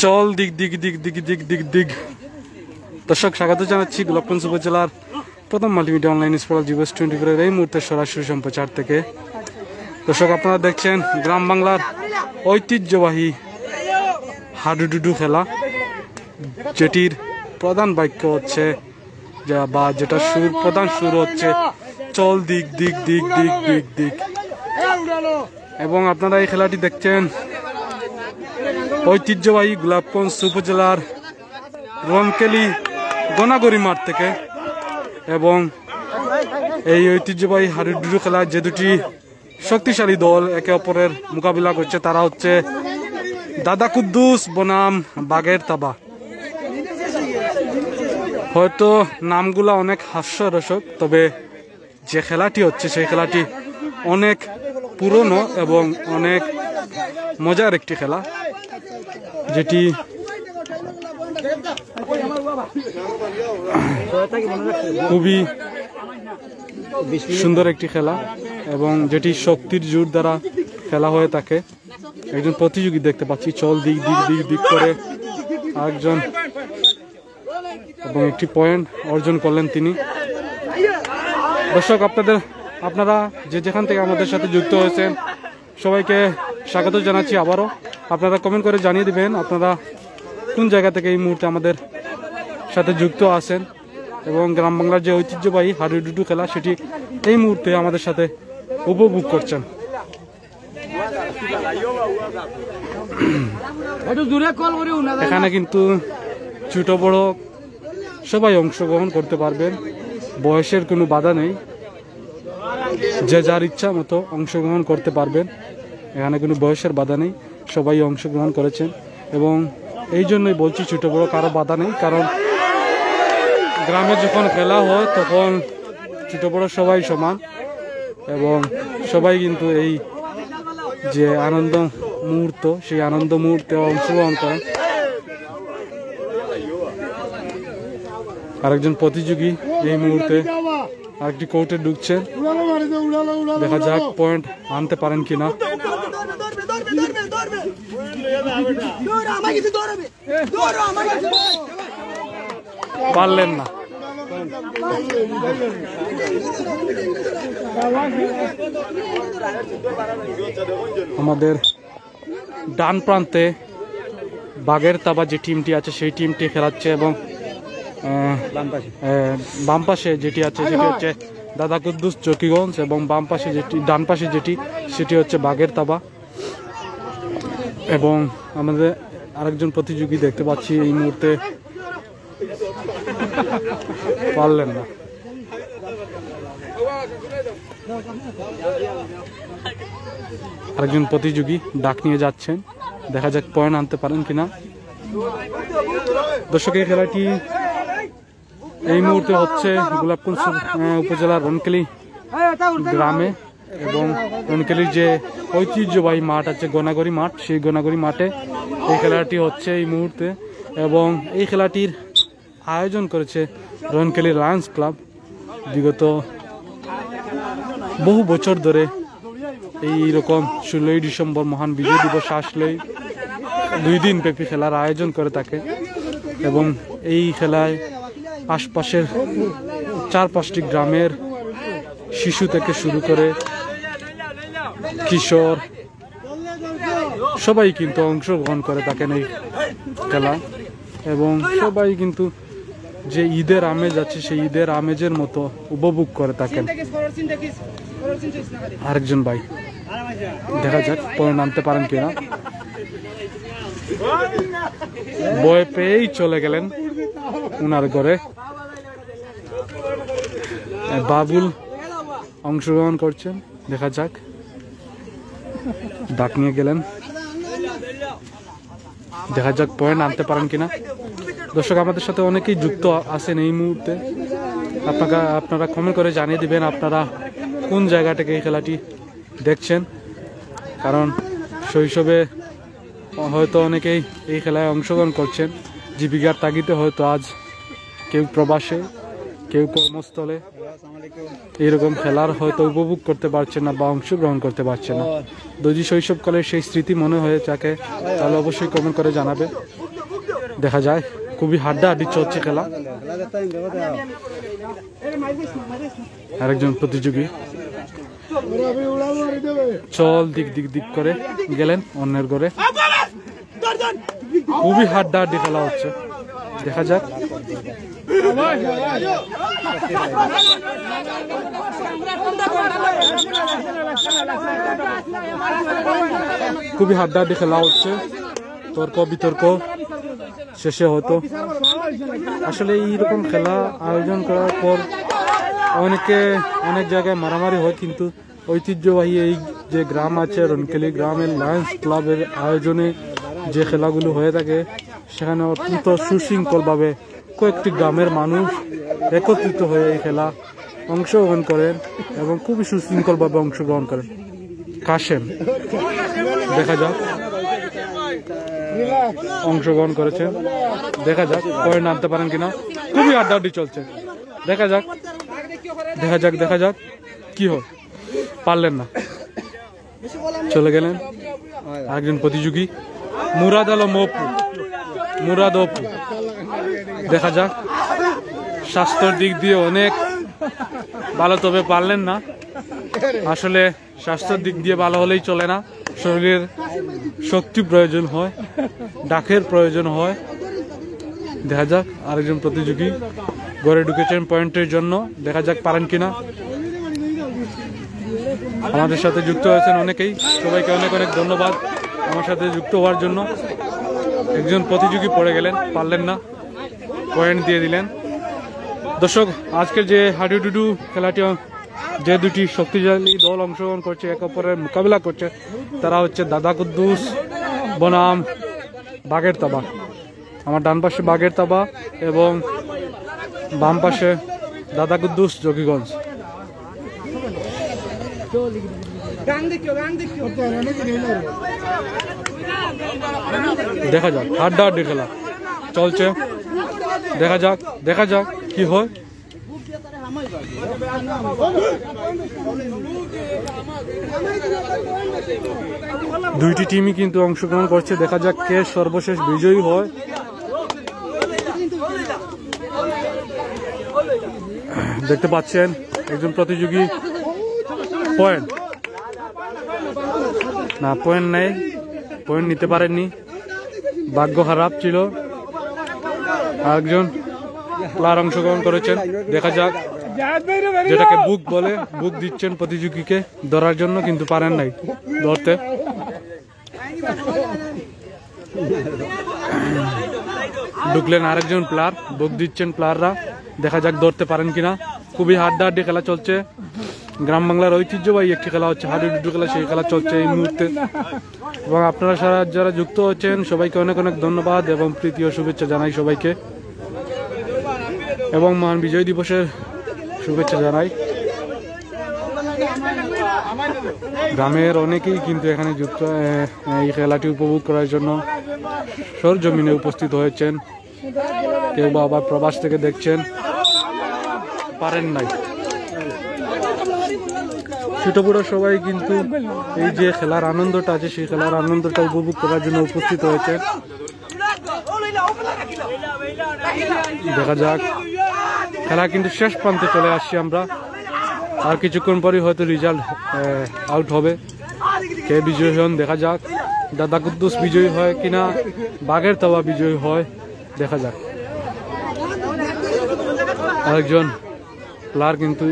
চল দিক দিক দিক দিক দিক দিক দিক। দর্শক স্বাগত জানাচ্ছি গোলাপগঞ্জ উপজেলার প্রথম মাল্টিমিডিয়া অনলাইন স্পোর্টস দিবস 24 এই মুহূর্তে সরাসরি সম্প্রচার থেকে। দর্শক আপনারা দেখছেন গ্রাম বাংলার ঐতিহ্যবাহী হাডুডুডু খেলা, যেটির প্রধান বাক্য হচ্ছে বা যেটা প্রধান সুর হচ্ছে চল দিক দিক দিক দিক দিক দিক। এবং আপনারা এই খেলাটি দেখছেন ঐতিহ্যবাহী গোলাপগঞ্জ উপজেলার রনকেলি গনাগরি মাঠ থেকে। এবং এই ঐতিহ্যবাহী হাডুডুডু খেলা যে দুটি শক্তিশালী দল একে অপরের মোকাবিলা করছে তারা হচ্ছে দাদা কুদ্দুস বনাম বাগের তাবা। হয়তো নামগুলা অনেক হাস্যরসক, তবে যে খেলাটি হচ্ছে সেই খেলাটি অনেক পুরনো এবং অনেক মজার একটি খেলা, যেটি খুবই সুন্দর একটি খেলা এবং যেটি শক্তির জোর দ্বারা খেলা হয়ে থাকে। একজন প্রতিযোগী দেখতে পাচ্ছি চল দিক দিক দিক দিক করে আরেকজন, এবং একটি পয়েন্ট অর্জন করলেন তিনি। দর্শক আপনারা যেখান থেকে আমাদের সাথে যুক্ত হয়েছেন সবাইকে স্বাগত জানাচ্ছি আবারও। আপনারা কমেন্ট করে জানিয়ে দিবেন আপনারা কোন জায়গা থেকে এই মুহূর্তে আমাদের সাথে যুক্ত আছেন এবং গ্রাম বাংলার যে ঐতিহ্যবাহী হাডুডুডু খেলা সেটি এই মুহূর্তে আমাদের সাথে উপভোগ করছেন। এখানে কিন্তু ছোট বড় সবাই অংশগ্রহণ করতে পারবেন, বয়সের কোনো বাধা নেই, যে যার ইচ্ছা মতো অংশগ্রহণ করতে পারবেন। এখানে কোনো বয়সের বাধা নেই, সবাই অংশগ্রহণ করেছেন এবং এই জন্যই বলছি ছোট বড় কারো বাধা নেই, কারণ গ্রামে যখন খেলা হয় তখন ছোট বড় সবাই সমান এবং সবাই কিন্তু এই যে আনন্দ মুহূর্ত সেই আনন্দ মুহূর্তে অংশগ্রহণ করেন। আরেকজন প্রতিযোগী এই মুহূর্তে আরেকটি কোর্টে ঢুকছেন, দেখা যাক পয়েন্ট আনতে পারেন কিনা। পারলেন না। আমাদের ডান প্রান্তে বাগের তাবা যে টিমটি আছে সেই টিমটি খেলাচ্ছে এবং বাম পাশে যেটি আছে সেটি হচ্ছে দাদা কুদ্দুস চকিগঞ্জ এবং বাম পাশে যেটি ডান পাশে যেটি সেটি হচ্ছে বাগের তাবা। এবং আমাদের আরেকজন প্রতিযোগী দেখতে পাচ্ছি এই মুহূর্তে পারলেন না। আরেকজন প্রতিযোগী ডাক নিয়ে যাচ্ছেন, দেখা যাক পয়েন্ট আনতে পারেন কিনা। দর্শক এই খেলাটি এই মুহূর্তে হচ্ছে গোলাপগঞ্জ উপজেলার রনকেলি গ্রামে এবং রনকেলির যে ঐতিহ্যবাহী মাঠ আছে গনাগরি মাঠ, সেই গনাগরি মাঠে এই খেলাটি হচ্ছে এই মুহূর্তে। এবং এই খেলাটির আয়োজন করেছে রনকেলি লায়ন্স ক্লাব। বিগত বহু বছর ধরে এই রকম 16ই ডিসেম্বর মহান বিজয় দিবস আসলেই 2 দিন ব্যাপী খেলার আয়োজন করে থাকে এবং এই খেলায় আশপাশের 4-5টি গ্রামের শিশু থেকে শুরু করে কিশোর সবাই কিন্তু অংশগ্রহণ করে থাকেন এই খেলা। এবং সবাই কিন্তু যে ঈদের আমেজ আছে সেই ঈদের আমেজের মতো উপভোগ করে থাকেন। আরেকজন ভাই, দেখা যাক পয়েন্ট আনতে পারেন কিনা। বয় পেয়েই চলে গেলেন উনার ঘরে। বাবুল অংশগ্রহণ করছেন, দেখা যাক ডাক নিয়ে গেলেন, দেখা যাক পয়েন্ট আনতে পারেন কিনা। দর্শক আমাদের সাথে অনেকেই যুক্ত আছেন এই মুহূর্তে, আপনারা কমেন্ট করে জানিয়ে দিবেন আপনারা কোন জায়গা থেকে এই খেলাটি দেখছেন, কারণ শৈশবে হয়তো অনেকেই এই খেলায় অংশগ্রহণ করছেন, জীবিকার তাগিদে হয়তো আজ কেউ প্রবাসে কেউ কর্মস্থলে এরকম খেলার হয়তো উপভোগ করতে পারছে না বা অংশগ্রহণ করতে পারছে না। যদি শৈশবকালের সেই স্মৃতি মনে হয়ে থাকে তাহলে অবশ্যই কমেন্ট করে জানাবে। দেখা যায় খুবই হাড্ডাহাড্ডি চলছে খেলা। আরেকজন প্রতিযোগী চল দিক দিক দিক করে গেলেন অন্যের ঘরে। খুবই হাড্ডাহাড্ডি খেলা হচ্ছে, দেখা যাক। খুবই হাড্ডাহাড্ডি খেলা হচ্ছে, তর্ক বিতর্ক শেষে হতো। আসলে এইরকম খেলা আয়োজন করার পর অনেক জায়গায় মারামারি হয়, কিন্তু ঐতিহ্যবাহী এই যে গ্রাম আছে রনকেলি গ্রামের লায়ন্স ক্লাবের আয়োজনে যে খেলাগুলো হয়ে থাকে সেখানে অত্যন্ত সুশৃঙ্খলভাবে কয়েকটি গ্রামের মানুষ একত্রিত হয়ে এই খেলা অংশগ্রহণ করেন এবং খুবই সুশৃঙ্খলভাবে অংশগ্রহণ করেন। কাশেম দেখা যাক অংশগ্রহণ করেছে, দেখা যাক পয়েন্ট আনতে পারেন কিনা। খুবই আড্ডাআড্ডি চলছে, দেখা যাক দেখা যাক দেখা যাক কি হয়। পারলেন না, চলে গেলেন আরেকজন প্রতিযোগী মুরাদ আলম অপু, মুরাদ অপু। দেখা যাক স্বাস্থ্যের দিক দিয়ে অনেক ভালো, তবে পারলেন না। আসলে স্বাস্থ্যের দিক দিয়ে ভালো হলেই চলে না, শরীরের শক্তি প্রয়োজন হয়, ডাকের প্রয়োজন হয়। দেখা যাক আরেকজন প্রতিযোগী ঘরে ঢুকেছেন পয়েন্টের জন্য, দেখা যাক পারেন কিনা। আমাদের সাথে যুক্ত হয়েছেন অনেকেই, সবাইকে অনেক অনেক ধন্যবাদ আমার সাথে যুক্ত হওয়ার জন্য। একজন প্রতিযোগী পড়ে গেলেন, পারলেন না, পয়েন্ট দিয়ে দিলেন। দর্শক, আজকের যে হাডুডুডু খেলাটি যে দুটি শক্তিশালী দল অংশগ্রহণ করছে, এক অপরের মোকাবিলা করছে, তারা হচ্ছে দাদা কুদ্দুস বনাম বাগের তাবা। আমার ডান পাশে বাগের তাবা এবং বাম পাশে দাদা কুদ্দুস জকিগঞ্জ। দেখা যাক, হাড্ডাহাড্ডি খেলা চলছে, দেখা যাক দেখা যাক কি হয়। দুইটি টিমই কিন্তু অংশগ্রহণ করছে, দেখা যাক কে সর্বশেষ বিজয়ী হয়। দেখতে পাচ্ছেন একজন প্রতিযোগী পয়েন্ট না, পয়েন্ট নেই, পয়েন্ট নিতে পারেননি, ভাগ্য খারাপ ছিল। আরেকজন প্লেয়ার অংশগ্রহণ করেছেন, দেখা যাক, যেটাকে বুক বলে, বুক দিচ্ছেন প্রতিযোগীকে ধরার জন্য, কিন্তু পারেন নাই ধরতে। ঢুকলেন আরেকজন প্লেয়ার, বুক দিচ্ছেন প্লেয়াররা, দেখা যাক ধরতে পারেন কিনা। খুবই হাড্ডাহাড্ডি খেলা চলছে, গ্রাম বাংলার ঐতিহ্যবাহী একটি খেলা হচ্ছে হাডুডুডু খেলা, সেই খেলা চলছে এই মুহূর্তে। এবং আপনারা যারা যুক্ত হচ্ছেন সবাইকে অনেক অনেক ধন্যবাদ এবং প্রীতি ও শুভেচ্ছা জানাই সবাইকে, এবং মহান বিজয় দিবসের শুভেচ্ছা জানাই। গ্রামের অনেকেই কিন্তু এখানে যুক্ত এই খেলাটি উপভোগ করার জন্য সরজমিনে উপস্থিত হয়েছেন, কেউ বা আবার প্রবাস থেকে দেখছেন, পারেন নাই। ছোট বড় সবাই কিন্তু এই যে খেলার আনন্দটা আছে সেই খেলার আনন্দটা উপভোগ করার জন্য উপস্থিত হয়েছে। দেখা যাক, খেলা কিন্তু শেষ প্রান্তে চলে আসছি আমরা, আর কিছুক্ষণ পরই হয়তো রেজাল্ট আউট হবে, কে বিজয়ী হন দেখা যাক। দাদা কুদ্দুস বিজয়ী হয় কিনা, বাগের তাওয়া বিজয়ী হয়, দেখা যাক। আরেকজন প্লেয়ার কিন্তু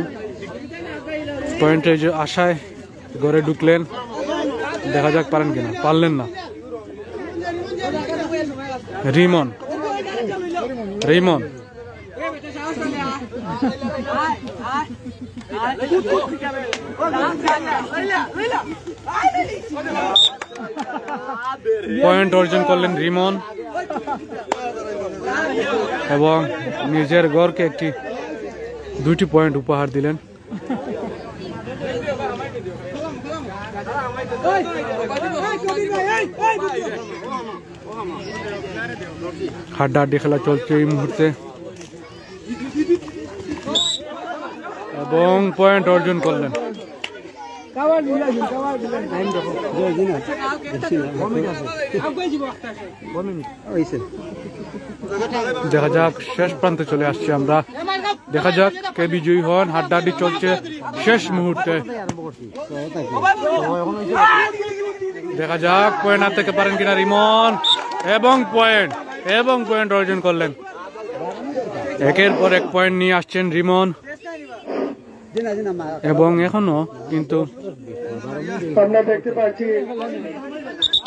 পয়েন্টের আশায় ঘরে ঢুকলেন, দেখা যাক পারেন কিনা, পারলেন না। রিমন রিমন পয়েন্ট অর্জন করলেন রিমন এবং নিজের গড়কে দুইটি পয়েন্ট উপহার দিলেন। হাড্ডাহাড্ডি খেলা চলছে এই মুহূর্তে। এবং পয়েন্ট অর্জন করলেন। দেখা যাক, শেষ প্রান্তে চলে আসছি আমরা। দেখা যাক কে বিজয়ী হন। হাড্ডাহাড্ডি চলছে শেষ মুহূর্তে। দেখা যাক পয়েন্ট হাত থেকে পারেন কিনা রিমন, এবং পয়েন্ট অর্জন করলেন। একের পর এক পয়েন্ট নিয়ে আসছেন রিমন, এবং এখনো কিন্তু আমরা দেখতে পাচ্ছি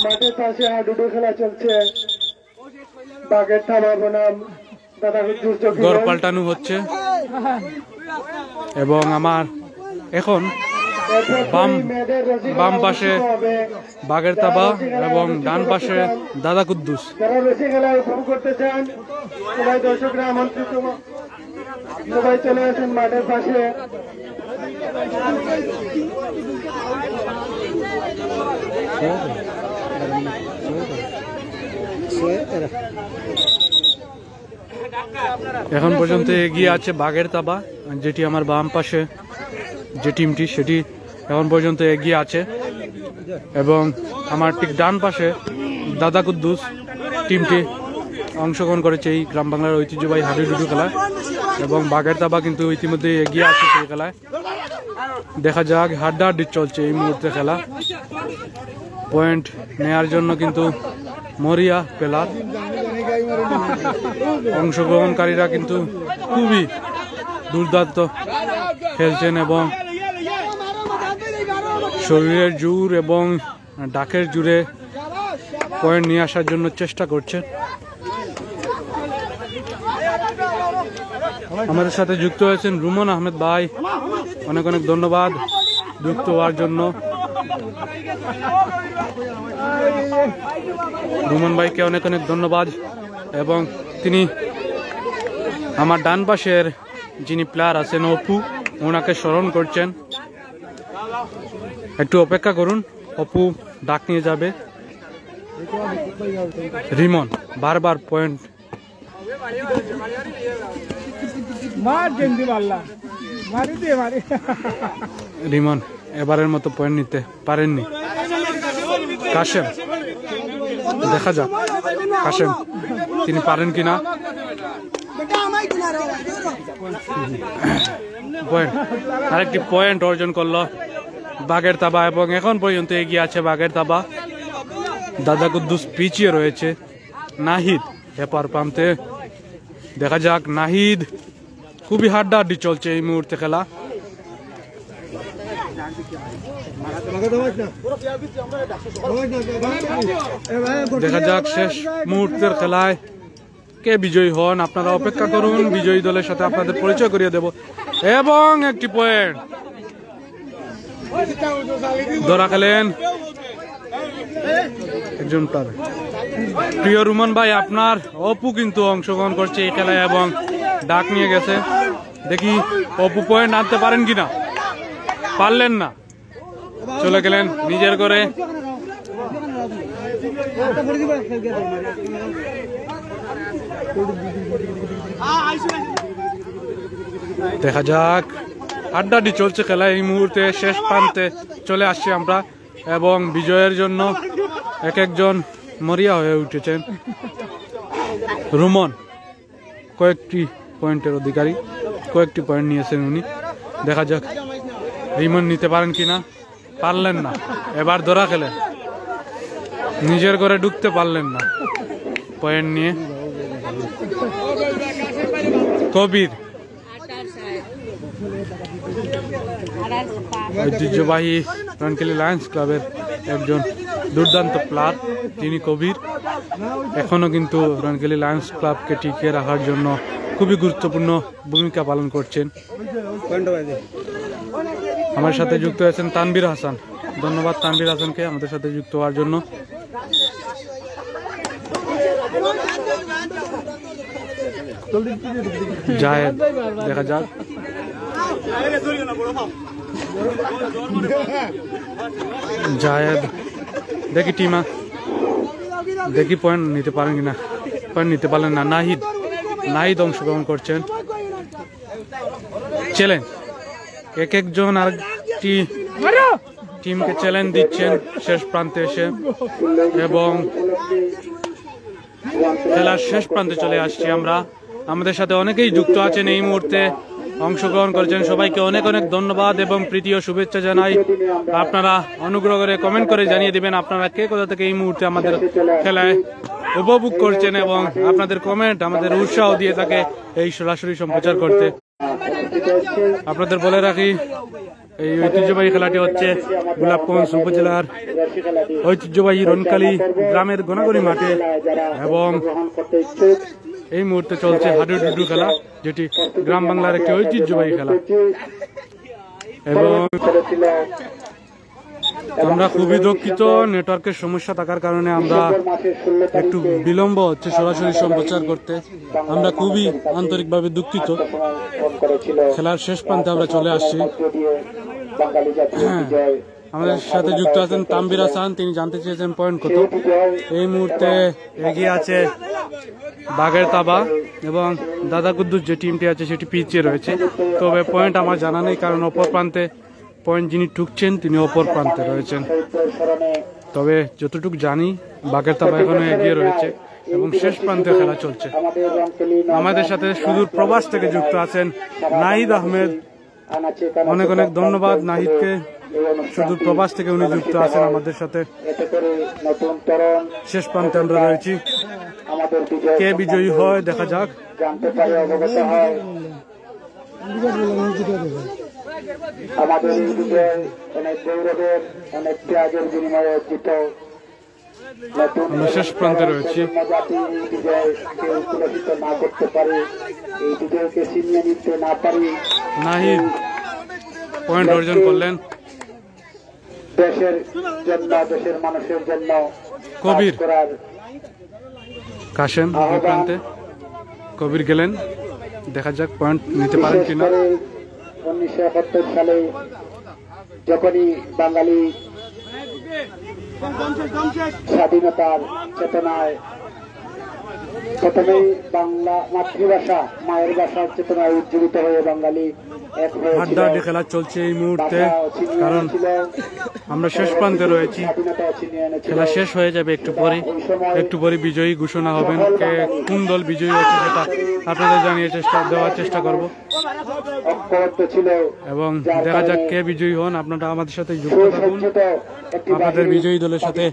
মাঠের পাশে হাডুডু খেলা চলছে। বাগের থাবা বনাম দাদা গড় পাল্টানো হচ্ছে, এবং আমার এখন বাম পাশে বাগের তাবা এবং ডান পাশে দাদা কুদ্দুস। যারা বেশি খেলা উপভোগ করতে চান সবাই দর্শকরা আমন্ত্রিত, সবাই চলে আসেন মাঠের পাশে। এখন পর্যন্ত এগিয়ে আছে বাগের তাবা, যেটি আমার বাম পাশে যে টিমটি সেটি এখন পর্যন্ত এগিয়ে আছে, এবং আমার ঠিক ডান পাশে দাদা কুদ্দুস টিমটি অংশগ্রহণ করেছে এই গ্রাম বাংলার ঐতিহ্যবাহী হাডুডু খেলায়, এবং বাগের তাবা কিন্তু ইতিমধ্যে এগিয়ে আছে সেই খেলায়। দেখা যাক, হাড্ডাহাড্ডি চলছে এই মুহূর্তে খেলা। পয়েন্ট নেয়ার জন্য কিন্তু মরিয়া পেলার অংশগ্রহণকারীরা কিন্তু খুবই দুর্দান্ত খেলছেন, এবং শরীরের জোর এবং ডাকের জোরে পয়েন্ট নিয়ে আসার জন্য চেষ্টা করছেন। আমাদের সাথে যুক্ত হয়েছেন রুমন আহমেদ ভাই, অনেক অনেক ধন্যবাদ যুক্ত হওয়ার জন্য। রুমন ভাইকে অনেক অনেক ধন্যবাদ, এবং তিনি আমার ডান পাশের যিনি প্লেয়ার আছেন অপু, ওনাকে স্মরণ করছেন। একটু অপেক্ষা করুন, অপু ডাক নিয়ে যাবে। রিমন বারবার পয়েন্ট, রিমন এবারের মতো পয়েন্ট নিতে পারেননি। কাশেম, দেখা যাক কাশেম তিনি পারেন কিনা। পয়েন্ট, আরেকটি পয়েন্ট অর্জন করলো বাগের তাবা, এবং এখন পর্যন্ত এগিয়ে আছে বাগের তাবা। দাদা কুদ্দুস পিছিয়ে রয়েছে নাহিদ হেপার পাম্পতে। দেখা যাক নাহিদ, খুবই হাড্ডাহাড্ডি চলছে এই মুহূর্তে খেলা। দেখা যাক শেষ মুহূর্তের খেলায় কে বিজয়ী হন। আপনারা অপেক্ষা করুন, বিজয়ী দলের সাথে আপনাদের পরিচয় করিয়ে দেব। এবং একটি পয়েন্ট ধরা খেলেন একজন প্রিয় রুমন ভাই। আপনার অপু কিন্তু অংশগ্রহণ করছে এই খেলায় এবং ডাক নিয়ে গেছে। দেখি অপু পয়েন্ট আনতে পারেন কিনা। পারলেন না, চলে গেলেন নিজের করে। দেখা যাক, আড্ডাডি চলছে খেলা। এই মুহূর্তে শেষ প্রান্তে চলে আসছি আমরা, এবং বিজয়ের জন্য এক একজন মরিয়া হয়ে উঠেছেন। রুমন কয়েকটি পয়েন্টের অধিকারী, কয়েকটি পয়েন্ট নিয়েছেন উনি। দেখা যাক রিমন নিতে পারেন কিনা। পারলেন না, এবার ধরা খেলেন, নিজের ঘরে ঢুকতে পারলেন না পয়েন্ট নিয়ে। কবির ঐতিহ্যবাহী রনকেলি লায়ন্স ক্লাবের একজন দুর্দান্ত প্লেয়ার যিনি কবির, এখনো কিন্তু রনকেলি লায়ন্স ক্লাবকে টিকিয়ে রাখার জন্য খুবই গুরুত্বপূর্ণ ভূমিকা পালন করছেন। আমার সাথে যুক্ত হয়েছেন তানভীর হাসান, ধন্যবাদ তানভীর হাসানকে আমাদের সাথে যুক্ত হওয়ার জন্য। জায়েদ, দেখা যাক জায়েদ, দেখি টিমা, দেখি পয়েন্ট নিতে পারেন কিনা। পয়েন্ট নিতে পারলেন না। নাহিদ অংশগ্রহণ করছেন। চ্যালেঞ্জ এক একজন আরেকটি টিমকে চ্যালেঞ্জ দিচ্ছেন শেষ প্রান্তে এসে, এবং খেলার শেষ প্রান্তে চলে আসছি আমরা। আমাদের সাথে অনেকেই যুক্ত আছেন এই মুহূর্তে, অংশগ্রহণ করেছেন। সবাইকে অনেক অনেক ধন্যবাদ এবং প্রীতি ও শুভেচ্ছা জানাই। আপনারা অনুগ্রহ করে কমেন্ট করে জানিয়ে দিবেন আপনারা কে কোথা থেকে এই মুহূর্তে আমাদের খেলায় উপভোগ করছেন, এবং আপনাদের কমেন্ট আমাদের উৎসাহ দিয়ে থাকে এই সরাসরি সম্প্রচার করতে। আপনাদের বলে রাখি, এই ঐতিহ্যবাহী খেলাটি হচ্ছে গোলাপগঞ্জ উপজেলার ঐতিহ্যবাহী রনকালী গ্রামের গোনাগড়ি মাঠে, এবং এই মুহূর্তে চলছে হাডুডুডু খেলা, যেটি গ্রাম বাংলার একটি ঐতিহ্যবাহী খেলা। এবং আমরা খুবই দুঃখিত, নেটওয়ার্কের সমস্যা থাকার কারণে আমরা একটু বিলম্ব হচ্ছে সরাসরি সম্প্রচার করতে। আমরা খুবই আন্তরিকভাবে দুঃখিত। খেলার শেষ প্রান্তে আমরা চলে আসছি। আমাদের সাথে যুক্ত আছেন তাম্বির হাসান, তিনি জানতে চেয়েছেন পয়েন্ট কত। এই মুহূর্তে এগিয়ে আছে বাগের তাবা, এবং দাদা কুদ্দুস যে টিমটি আছে সেটি পিছিয়ে রয়েছে। তবে পয়েন্ট আমার জানা নেই, কারণ অপর প্রান্তে পয়েন্ট যিনি ঠুকছেন তিনি অপর প্রান্তে রয়েছেন। তবে যতটুকু জানি বাগের তাবা এখনো এগিয়ে রয়েছে এবং শেষ প্রান্তে খেলা চলছে। আমাদের সাথে সুদূর প্রবাস থেকে যুক্ত আছেন নাহিদ আহমেদ, অনেক অনেক ধন্যবাদ নাহিদকে, সুদূর প্রবাস থেকে উনি যুক্ত আছেন আমাদের সাথে। শেষ প্রান্তে আমরা রয়েছি, কে বিজয়ী হয় দেখা যাক। আমাদের এই বিজয় অনেক গৌরবের, অনেক ত্যাগের বিনিময়ে অর্জিত। আমরা শেষ প্রান্তে রয়েছি। জাতি এই বিজয়কে পুরস্কৃত না করতে পারে, এই বিজয়কে ছিনিয়ে নিতে না পারি। নাহিদ পয়েন্ট অর্জন করলেন। দেশের জন্য, দেশের মানুষের জন্য কবির করার কাশেম দুই প্রান্তে, কবির গেলেন, দেখা যাক পয়েন্ট নিতে পারেন কিনা। 1971 সালে যখনই বাঙালি স্বাধীনতার চেতনায়, প্রথমেই বাংলা মাতৃভাষা মায়ের ভাষার চেতনায় উজ্জীবিত হয়ে বাঙালি এক হয়েছিল। হাড্ডাহাড্ডি খেলা চলছে এই মুহূর্তে, কারণ আমরা শেষ প্রান্তে রয়েছি। খেলা শেষ হয়ে যাবে একটু পরে বিজয়ী ঘোষণা হবেন। কোন দল বিজয়ী হচ্ছে সেটা আপনাদের জানিয়ে দেওয়ার চেষ্টা করব, এবং দেখা যাক কে বিজয়ী হন। আপনারা আমাদের সাথে যুক্ত থাকুন, আপনাদের বিজয়ী দলের সাথে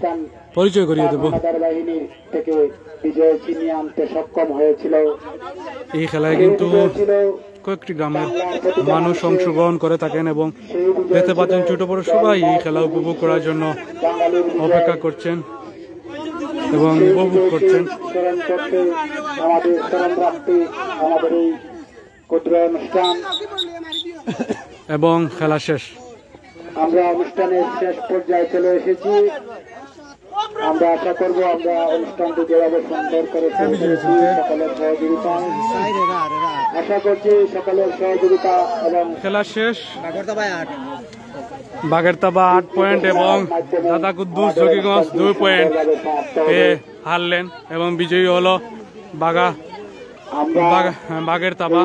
পরিচয় করিয়ে দেব। বিজয় ছিনিয়ে আনতে সক্ষম হয়েছিল। এই খেলায় কিন্তু কয়েকটি গ্রামের মানুষ অংশগ্রহণ করে থাকেন, এবং দেখতে পাচ্ছেন ছোট বড় সবাই এই খেলা উপভোগ করার জন্য অপেক্ষা করছেন এবং উপভোগ করছেন। আমাদের স্মরণ রাখতে আমাদের এই ক্ষুদ্র অনুষ্ঠান, এবং খেলা শেষ। আমরা অনুষ্ঠানের শেষ পর্যায়ে চলে এসেছি। আমরা আশা করবো আমরা অনুষ্ঠানটি যেভাবে সুন্দর করে সকলের সহযোগিতা, আশা করছি সকলের সহযোগিতা। এবং খেলা শেষ, বাগেরতাবা 8 পয়েন্ট এবং দাদা কুদ্দুস জকিগঞ্জ 2 পয়েন্ট পেয়ে হারলেন, এবং বিজয়ী হলো বাগেরতাবা।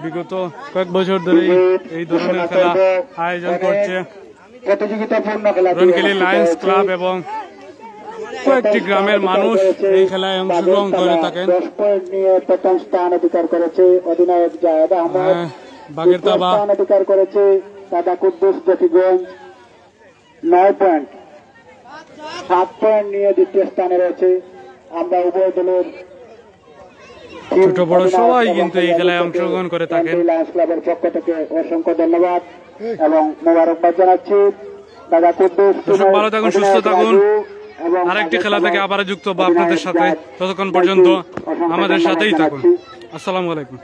বিগত কয়েক বছর ধরে এই ধরনের খেলা আয়োজন করছে রনকেলি লায়ন্স ক্লাব, এবং কয়েকটি গ্রামের মানুষ এই খেলায় অংশগ্রহণ করে থাকেন। প্রথম স্থান অধিকার করেছে অধিনায়ক জায়েদ আহমেদ, বাগেরতাবা অধিকার করেছে দাদা কুদ্দুস জকিগঞ্জ 9 পয়েন্ট, 7 পয়েন্ট নিয়ে দ্বিতীয় স্থানে রয়েছে। আমরা উভয় দলের ছোট বড় সবাই কিন্তু এই খেলায় অংশগ্রহণ করে থাকেন। লায়ন্স ক্লাবের পক্ষ থেকে অসংখ্য ধন্যবাদ এবং মোবারকবাদ জানাচ্ছি। দাদা কুদ্দুস, ভালো থাকুন, সুস্থ থাকুন। আরেকটি খেলা থেকে আবার যুক্ত হবো আপনাদের সাথে, ততক্ষণ পর্যন্ত আমাদের সাথেই থাকুন। আসসালামু আলাইকুম।